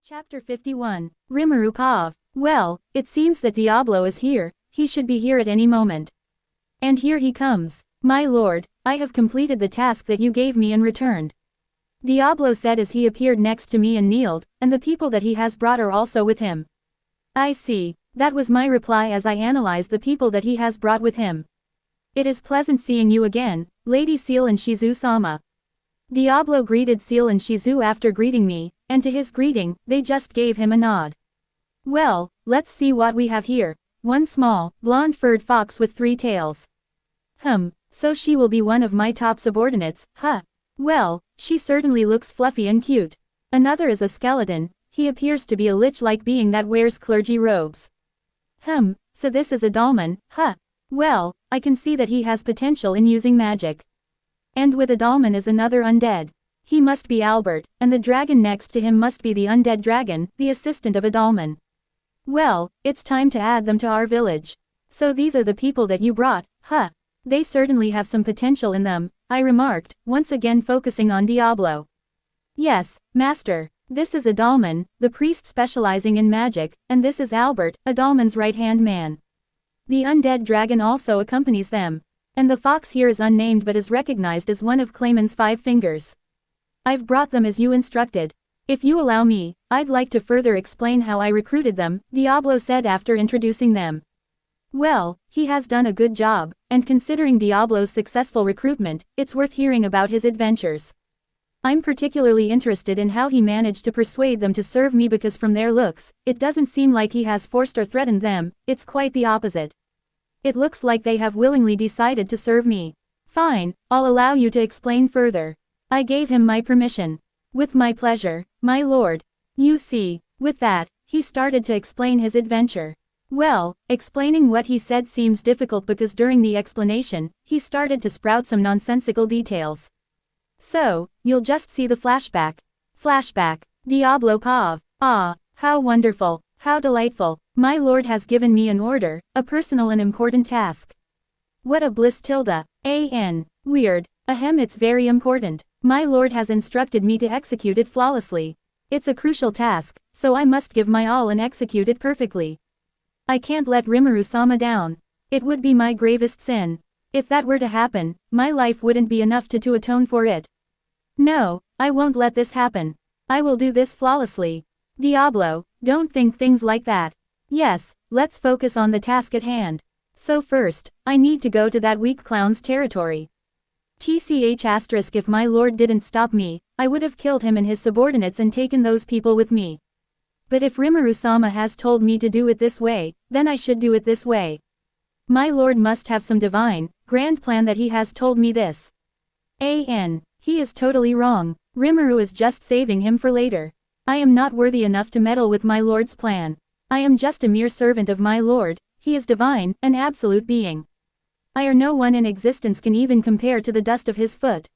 Chapter 51. Rimuru Pav. Well, it seems that Diablo is here, he should be here at any moment. And here he comes. My lord, I have completed the task that you gave me and returned. Diablo said as he appeared next to me and kneeled, and the people that he has brought are also with him. I see. That was my reply as I analyzed the people that he has brought with him. It is pleasant seeing you again, Lady Seal and Shizu-sama. Diablo greeted Seal and Shizu after greeting me, and to his greeting, they just gave him a nod. Well, let's see what we have here. One small, blonde-furred fox with 3 tails. So she will be one of my top subordinates, huh? Well, she certainly looks fluffy and cute. Another is a skeleton, he appears to be a lich-like being that wears clergy robes. So this is Adalman, huh? Well, I can see that he has potential in using magic. And with Adalman is another undead. He must be Albert, and the dragon next to him must be the undead dragon, the assistant of Adalman. Well, it's time to add them to our village. So these are the people that you brought, huh? They certainly have some potential in them, I remarked, once again focusing on Diablo. Yes, master. This is Adalman, the priest specializing in magic, and this is Albert, Adalman's right-hand man. The undead dragon also accompanies them. And the fox here is unnamed but is recognized as one of Clayman's 5 fingers. I've brought them as you instructed. If you allow me, I'd like to further explain how I recruited them, Diablo said after introducing them. Well, he has done a good job, and considering Diablo's successful recruitment, it's worth hearing about his adventures. I'm particularly interested in how he managed to persuade them to serve me because from their looks, it doesn't seem like he has forced or threatened them, it's quite the opposite. It looks like they have willingly decided to serve me. Fine, I'll allow you to explain further. I gave him my permission. With my pleasure, my lord. You see, with that, he started to explain his adventure. Well, explaining what he said seems difficult because during the explanation, he started to sprout some nonsensical details. So, you'll just see the flashback. Flashback. Diablo Pav. Ah, how wonderful, how delightful. My lord has given me an order, a personal and important task. What a bliss tilde. Weird. It's very important. My lord has instructed me to execute it flawlessly. It's a crucial task, so I must give my all and execute it perfectly. I can't let Rimuru-sama down. It would be my gravest sin. If that were to happen, my life wouldn't be enough to atone for it. No, I won't let this happen. I will do this flawlessly. Diablo, don't think things like that. Yes, let's focus on the task at hand. So first, I need to go to that weak clown's territory. If my lord didn't stop me, I would have killed him and his subordinates and taken those people with me. But if Rimuru-sama has told me to do it this way, then I should do it this way. My lord must have some divine, grand plan that he has told me this. He is totally wrong. Rimuru is just saving him for later. I am not worthy enough to meddle with my lord's plan. I am just a mere servant of my lord, he is divine, an absolute being. No one in existence can even compare to the dust of his foot.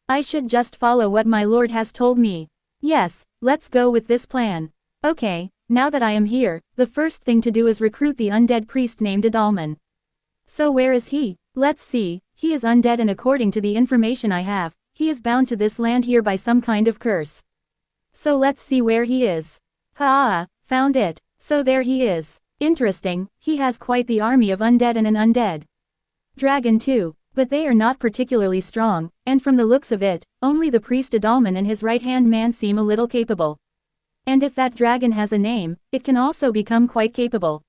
I should just follow what my lord has told me. Yes, let's go with this plan. Okay, now that I am here, the first thing to do is recruit the undead priest named Adalman. So where is he? Let's see, he is undead and according to the information I have, he is bound to this land here by some kind of curse. So let's see where he is. Found it. So there he is. Interesting, he has quite the army of undead and an undead dragon too, but they are not particularly strong, and from the looks of it, only the priest Adalman and his right-hand man seem a little capable. And if that dragon has a name, it can also become quite capable.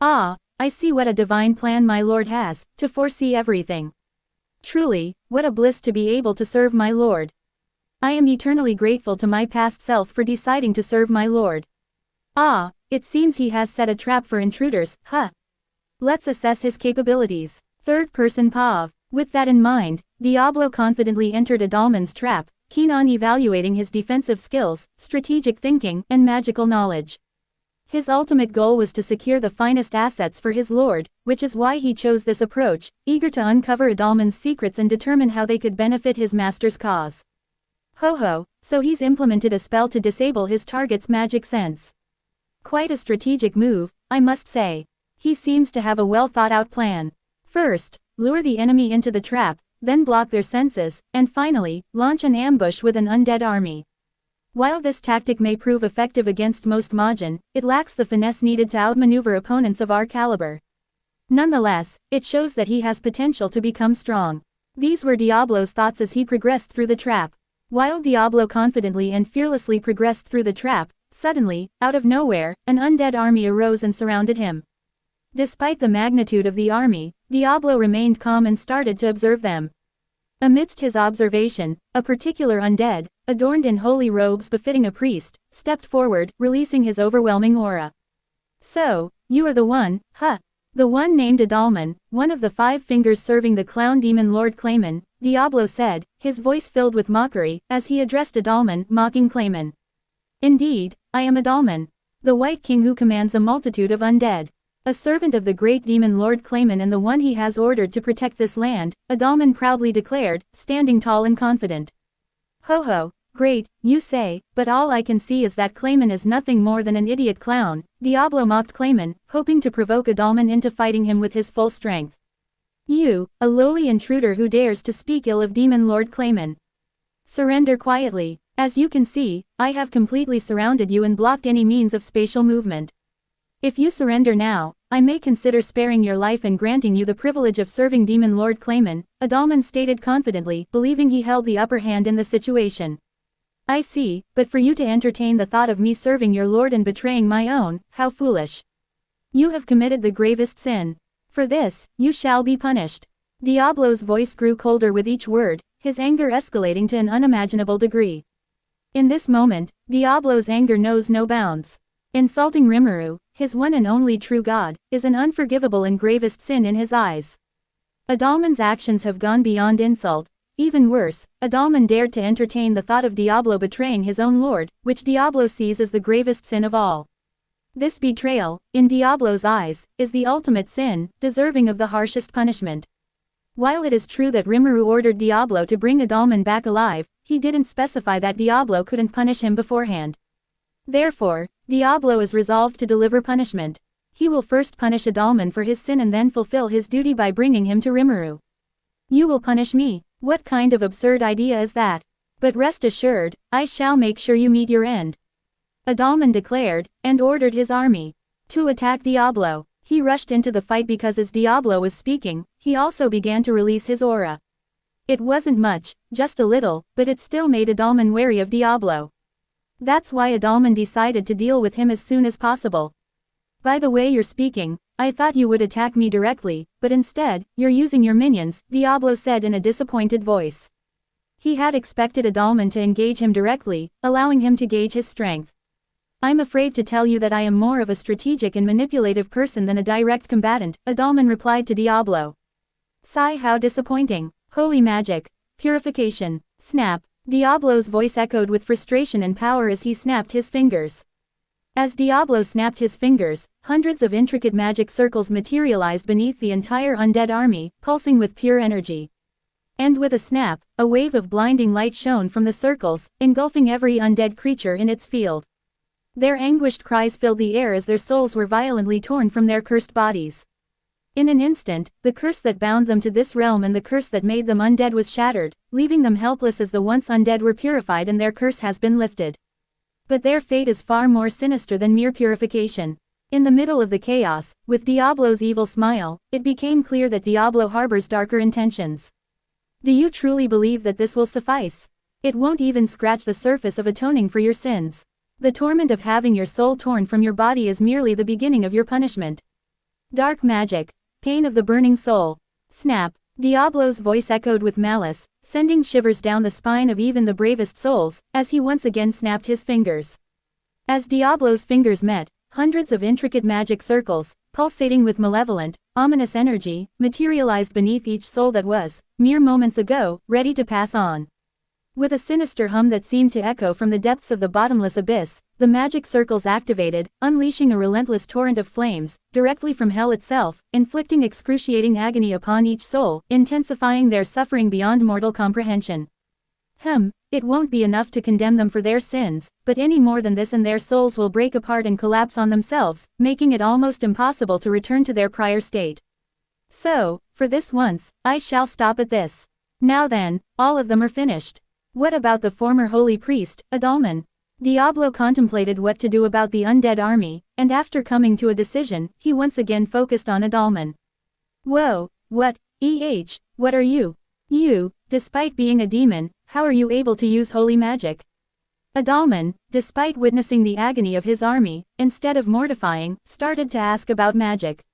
I see what a divine plan my lord has, to foresee everything. Truly, what a bliss to be able to serve my lord. I am eternally grateful to my past self for deciding to serve my lord. It seems he has set a trap for intruders, Let's assess his capabilities. Third-person Pav. With that in mind, Diablo confidently entered Adalman's trap, keen on evaluating his defensive skills, strategic thinking, and magical knowledge. His ultimate goal was to secure the finest assets for his lord, which is why he chose this approach, eager to uncover Adalman's secrets and determine how they could benefit his master's cause. So he's implemented a spell to disable his target's magic sense. Quite a strategic move, I must say. He seems to have a well-thought-out plan. First, lure the enemy into the trap, then block their senses, and finally, launch an ambush with an undead army. While this tactic may prove effective against most Majin, it lacks the finesse needed to outmaneuver opponents of our caliber. Nonetheless, it shows that he has potential to become strong. These were Diablo's thoughts as he progressed through the trap. While Diablo confidently and fearlessly progressed through the trap, suddenly, out of nowhere, an undead army arose and surrounded him. Despite the magnitude of the army, Diablo remained calm and started to observe them. Amidst his observation, a particular undead, adorned in holy robes befitting a priest, stepped forward, releasing his overwhelming aura. "So, you are the one, huh?" The one named Adalman, one of the 5 fingers serving the clown demon Lord Clayman, Diablo said, his voice filled with mockery, as he addressed Adalman, mocking Clayman. "Indeed, I am Adalman, the White King who commands a multitude of undead. A servant of the great demon Lord Clayman and the one he has ordered to protect this land," Adalman proudly declared, standing tall and confident. "Ho ho, great, you say, but all I can see is that Clayman is nothing more than an idiot clown," Diablo mocked Clayman, hoping to provoke Adalman into fighting him with his full strength. "You, a lowly intruder who dares to speak ill of demon Lord Clayman. Surrender quietly. As you can see, I have completely surrounded you and blocked any means of spatial movement. If you surrender now, I may consider sparing your life and granting you the privilege of serving demon Lord Clayman," Adalman stated confidently, believing he held the upper hand in the situation. "I see, but for you to entertain the thought of me serving your lord and betraying my own, how foolish. You have committed the gravest sin. For this, you shall be punished." Diablo's voice grew colder with each word, his anger escalating to an unimaginable degree. In this moment, Diablo's anger knows no bounds. Insulting Rimuru, his one and only true god, is an unforgivable and gravest sin in his eyes. Adalman's actions have gone beyond insult. Even worse, Adalman dared to entertain the thought of Diablo betraying his own lord, which Diablo sees as the gravest sin of all. This betrayal, in Diablo's eyes, is the ultimate sin, deserving of the harshest punishment. While it is true that Rimuru ordered Diablo to bring Adalman back alive, he didn't specify that Diablo couldn't punish him beforehand. Therefore, Diablo is resolved to deliver punishment. He will first punish Adalman for his sin and then fulfill his duty by bringing him to Rimuru. "You will punish me? What kind of absurd idea is that? But rest assured, I shall make sure you meet your end," Adalman declared, and ordered his army to attack Diablo. He rushed into the fight because as Diablo was speaking, he also began to release his aura. It wasn't much, just a little, but it still made Adalman wary of Diablo. That's why Adalman decided to deal with him as soon as possible. "By the way you're speaking, I thought you would attack me directly, but instead, you're using your minions," Diablo said in a disappointed voice. He had expected Adalman to engage him directly, allowing him to gauge his strength. "I'm afraid to tell you that I am more of a strategic and manipulative person than a direct combatant," Adalman replied to Diablo. "Sigh, how disappointing. Holy magic. Purification. Snap." Diablo's voice echoed with frustration and power as he snapped his fingers. As Diablo snapped his fingers, hundreds of intricate magic circles materialized beneath the entire undead army, pulsing with pure energy. And with a snap, a wave of blinding light shone from the circles, engulfing every undead creature in its field. Their anguished cries filled the air as their souls were violently torn from their cursed bodies. In an instant, the curse that bound them to this realm and the curse that made them undead was shattered, leaving them helpless as the once undead were purified and their curse has been lifted. But their fate is far more sinister than mere purification. In the middle of the chaos, with Diablo's evil smile, it became clear that Diablo harbors darker intentions. "Do you truly believe that this will suffice? It won't even scratch the surface of atoning for your sins. The torment of having your soul torn from your body is merely the beginning of your punishment. Dark magic. Pain of the burning soul. Snap." Diablo's voice echoed with malice, sending shivers down the spine of even the bravest souls, as he once again snapped his fingers. As Diablo's fingers met, hundreds of intricate magic circles, pulsating with malevolent, ominous energy, materialized beneath each soul that was, mere moments ago, ready to pass on. With a sinister hum that seemed to echo from the depths of the bottomless abyss, the magic circles activated, unleashing a relentless torrent of flames, directly from hell itself, inflicting excruciating agony upon each soul, intensifying their suffering beyond mortal comprehension. It won't be enough to condemn them for their sins, but any more than this and their souls will break apart and collapse on themselves, making it almost impossible to return to their prior state. So, for this once, I shall stop at this. Now then, all of them are finished. What about the former holy priest, Adalman? Diablo contemplated what to do about the undead army, and after coming to a decision, he once again focused on Adalman. Whoa, what, what are you? You, despite being a demon, how are you able to use holy magic? Adalman, despite witnessing the agony of his army, instead of mortifying, started to ask about magic.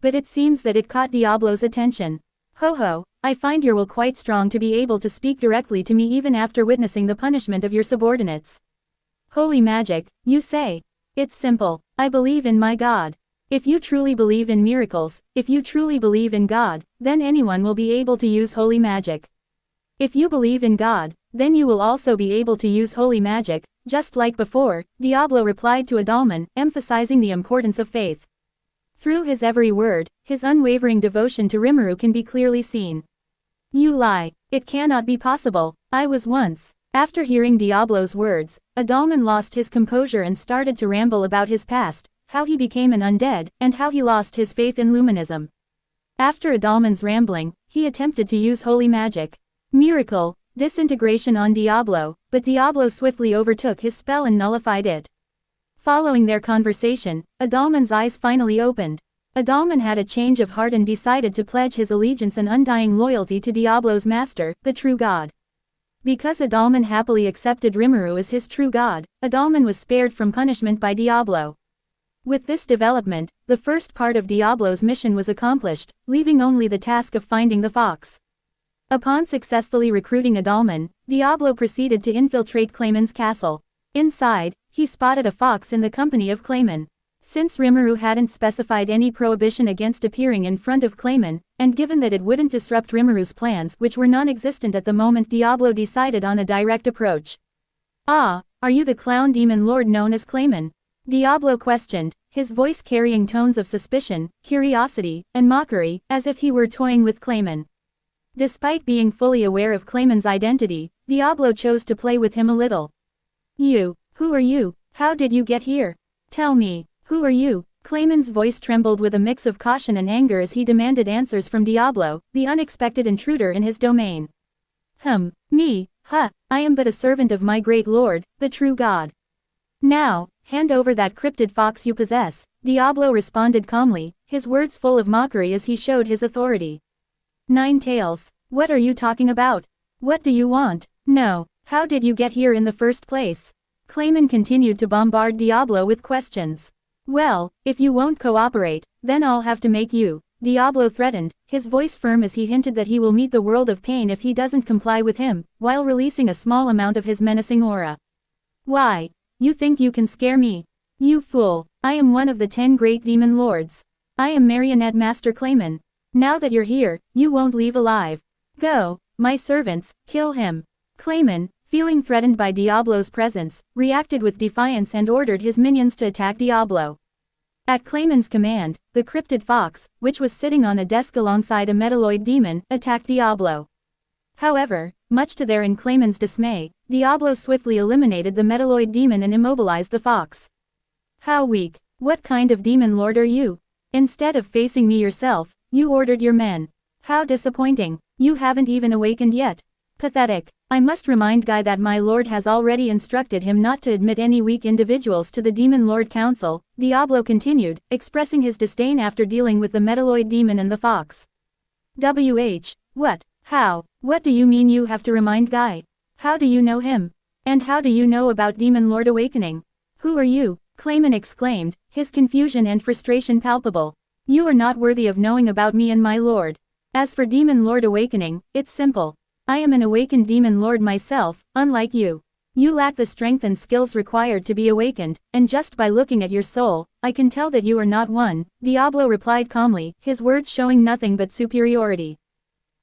But it seems that it caught Diablo's attention. Ho, I find your will quite strong to be able to speak directly to me even after witnessing the punishment of your subordinates. Holy magic, you say? It's simple. I believe in my God. If you truly believe in miracles, if you truly believe in God, then anyone will be able to use holy magic. If you believe in God, then you will also be able to use holy magic, just like before, Diablo replied to Adalman, emphasizing the importance of faith. Through his every word, his unwavering devotion to Rimuru can be clearly seen. You lie. It cannot be possible. I was once. After hearing Diablo's words, Adalman lost his composure and started to ramble about his past, how he became an undead, and how he lost his faith in Luminism. After Adalman's rambling, he attempted to use holy magic. Miracle, disintegration on Diablo, but Diablo swiftly overtook his spell and nullified it. Following their conversation, Adalman's eyes finally opened. Adalman had a change of heart and decided to pledge his allegiance and undying loyalty to Diablo's master, the true God. Because Adalman happily accepted Rimuru as his true god, Adalman was spared from punishment by Diablo. With this development, the first part of Diablo's mission was accomplished, leaving only the task of finding the fox. Upon successfully recruiting Adalman, Diablo proceeded to infiltrate Clayman's castle. Inside, he spotted a fox in the company of Clayman. Since Rimuru hadn't specified any prohibition against appearing in front of Clayman, and given that it wouldn't disrupt Rimuru's plans which were non-existent at the moment, Diablo decided on a direct approach. Ah, are you the clown demon lord known as Clayman? Diablo questioned, his voice carrying tones of suspicion, curiosity, and mockery, as if he were toying with Clayman. Despite being fully aware of Clayman's identity, Diablo chose to play with him a little. You, who are you? How did you get here? Tell me. Who are you? Clayman's voice trembled with a mix of caution and anger as he demanded answers from Diablo, the unexpected intruder in his domain. Me, I am but a servant of my great lord, the true God. Now, hand over that cryptid fox you possess, Diablo responded calmly, his words full of mockery as he showed his authority. Nine Tails, what are you talking about? What do you want? No, how did you get here in the first place? Clayman continued to bombard Diablo with questions. Well, if you won't cooperate, then I'll have to make you, Diablo threatened, his voice firm as he hinted that he will meet the world of pain if he doesn't comply with him, while releasing a small amount of his menacing aura. Why? You think you can scare me? You fool, I am one of the 10 great demon lords. I am Marionette Master Clayman. Now that you're here, you won't leave alive. Go, my servants, kill him. Clayman, feeling threatened by Diablo's presence, reacted with defiance and ordered his minions to attack Diablo. At Clayman's command, the cryptid fox, which was sitting on a desk alongside a metalloid demon, attacked Diablo. However, much to their and Clayman's dismay, Diablo swiftly eliminated the metalloid demon and immobilized the fox. How weak! What kind of demon lord are you? Instead of facing me yourself, you ordered your men. How disappointing! You haven't even awakened yet. Pathetic. I must remind Guy that my lord has already instructed him not to admit any weak individuals to the Demon Lord Council, Diablo continued, expressing his disdain after dealing with the metalloid demon and the fox. What? How? What do you mean you have to remind Guy? How do you know him? And how do you know about Demon Lord awakening? Who are you? Clayman exclaimed, his confusion and frustration palpable. You are not worthy of knowing about me and my lord. As for Demon Lord awakening, it's simple. I am an awakened demon lord myself, unlike you. You lack the strength and skills required to be awakened, and just by looking at your soul, I can tell that you are not one, Diablo replied calmly, his words showing nothing but superiority.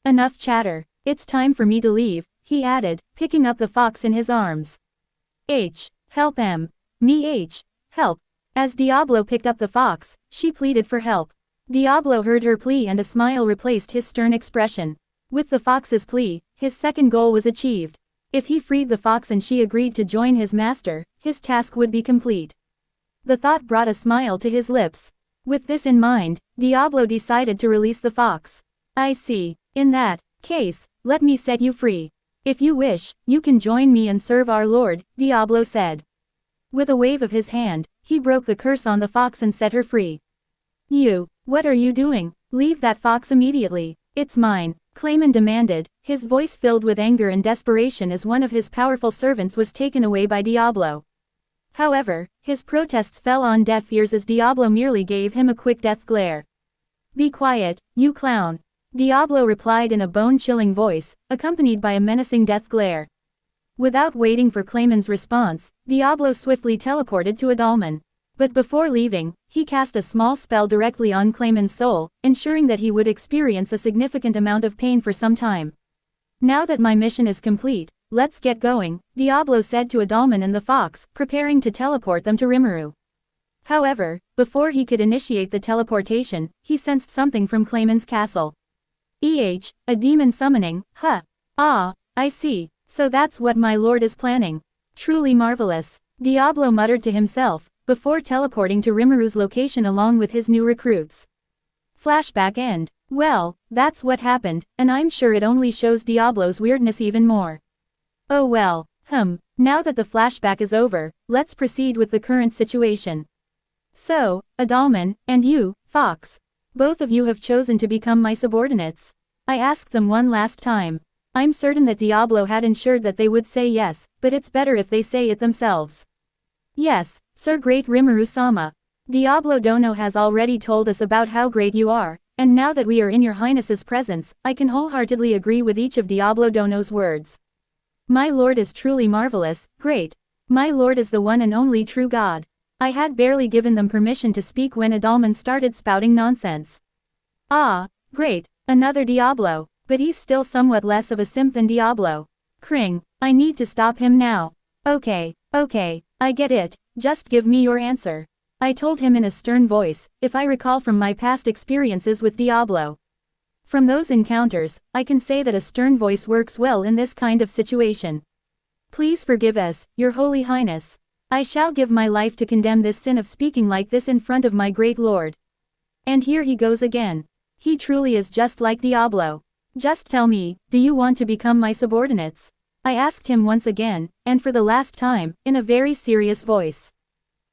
Enough chatter. It's time for me to leave, he added, picking up the fox in his arms. Help me help. As Diablo picked up the fox, she pleaded for help. Diablo heard her plea and a smile replaced his stern expression. With the fox's plea, his second goal was achieved. If he freed the fox and she agreed to join his master, his task would be complete. The thought brought a smile to his lips. With this in mind, Diablo decided to release the fox. I see. In that case, let me set you free. If you wish, you can join me and serve our lord, Diablo said. With a wave of his hand, he broke the curse on the fox and set her free. What are you doing? Leave that fox immediately. It's mine, Clayman demanded, his voice filled with anger and desperation as one of his powerful servants was taken away by Diablo. However, his protests fell on deaf ears as Diablo merely gave him a quick death glare. Be quiet, you clown. Diablo replied in a bone-chilling voice, accompanied by a menacing death glare. Without waiting for Clayman's response, Diablo swiftly teleported to Adalman. But before leaving, he cast a small spell directly on Clayman's soul, ensuring that he would experience a significant amount of pain for some time. Now that my mission is complete, let's get going, Diablo said to Adalman and the fox, preparing to teleport them to Rimuru. However, before he could initiate the teleportation, he sensed something from Clayman's castle. A demon summoning, huh? Ah, I see, so that's what my lord is planning. Truly marvelous, Diablo muttered to himself, before teleporting to Rimuru's location along with his new recruits. Flashback end. Well, that's what happened, and I'm sure it only shows Diablo's weirdness even more. Oh well, now that the flashback is over, let's proceed with the current situation. So, Adalman, and you, Fox. Both of you have chosen to become my subordinates. I asked them one last time. I'm certain that Diablo had ensured that they would say yes, but it's better if they say it themselves. Yes, Sir Great Rimuru-sama. Diablo Dono has already told us about how great you are, and now that we are in your highness's presence, I can wholeheartedly agree with each of Diablo Dono's words. My lord is truly marvelous, great. My lord is the one and only true god. I had barely given them permission to speak when Adalman started spouting nonsense. Ah, great, another Diablo, but he's still somewhat less of a simp than Diablo. Cring, I need to stop him now. Okay, I get it, just give me your answer. I told him in a stern voice, if I recall from my past experiences with Diablo. From those encounters, I can say that a stern voice works well in this kind of situation. Please forgive us, your holy highness. I shall give my life to condemn this sin of speaking like this in front of my great lord. And here he goes again. He truly is just like Diablo. Just tell me, do you want to become my subordinates? I asked him once again, and for the last time, in a very serious voice.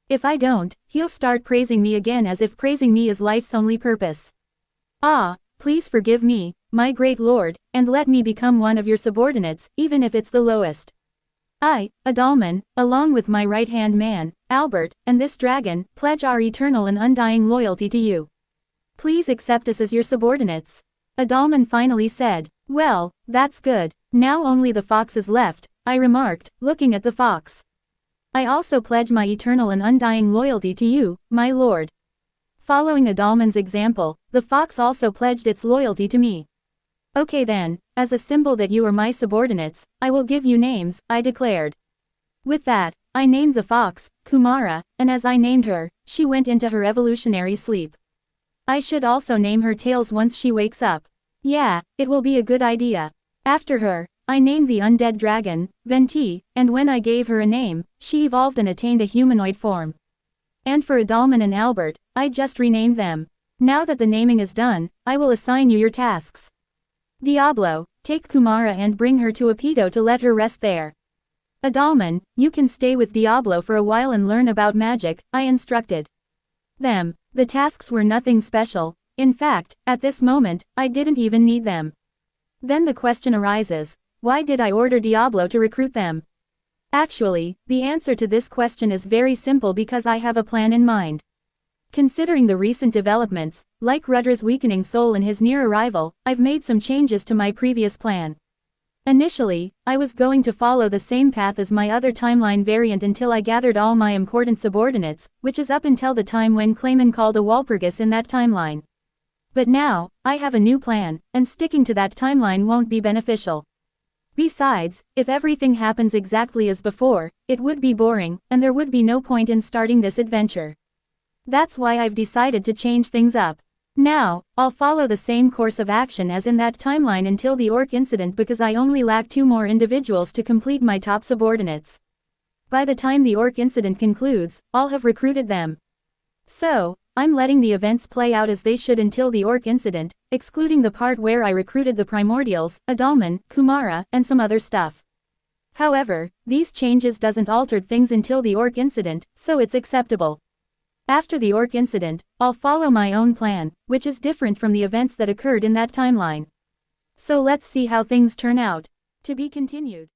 If I don't, he'll start praising me again as if praising me is life's only purpose. Ah, please forgive me, my great lord, and let me become one of your subordinates, even if it's the lowest. I, Adalman, along with my right-hand man, Albert, and this dragon, pledge our eternal and undying loyalty to you. Please accept us as your subordinates. Adalman finally said. Well, that's good. Now only the fox is left, I remarked, looking at the fox. I also pledge my eternal and undying loyalty to you, my lord. Following Adalman's example, the fox also pledged its loyalty to me. Okay then, as a symbol that you are my subordinates, I will give you names, I declared. With that, I named the fox, Kumara, and as I named her, she went into her evolutionary sleep. I should also name her Tails once she wakes up. Yeah, it will be a good idea. After her, I named the undead dragon, Venti, and when I gave her a name, she evolved and attained a humanoid form. And for Adalman and Albert, I just renamed them. Now that the naming is done, I will assign you your tasks. Diablo, take Kumara and bring her to Apito to let her rest there. Adalman, you can stay with Diablo for a while and learn about magic, I instructed them. The tasks were nothing special. In fact, at this moment, I didn't even need them. Then the question arises, why did I order Diablo to recruit them? Actually, the answer to this question is very simple because I have a plan in mind. Considering the recent developments, like Rudra's weakening soul and his near arrival, I've made some changes to my previous plan. Initially, I was going to follow the same path as my other timeline variant until I gathered all my important subordinates, which is up until the time when Clayman called a Walpurgis in that timeline. But now, I have a new plan, and sticking to that timeline won't be beneficial. Besides, if everything happens exactly as before, it would be boring, and there would be no point in starting this adventure. That's why I've decided to change things up. Now, I'll follow the same course of action as in that timeline until the orc incident because I only lack 2 more individuals to complete my top subordinates. By the time the orc incident concludes, I'll have recruited them. So, I'm letting the events play out as they should until the orc incident, excluding the part where I recruited the primordials, Adalman, Kumara, and some other stuff. However, these changes doesn't alter things until the orc incident, so it's acceptable. After the orc incident, I'll follow my own plan, which is different from the events that occurred in that timeline. So let's see how things turn out. To be continued.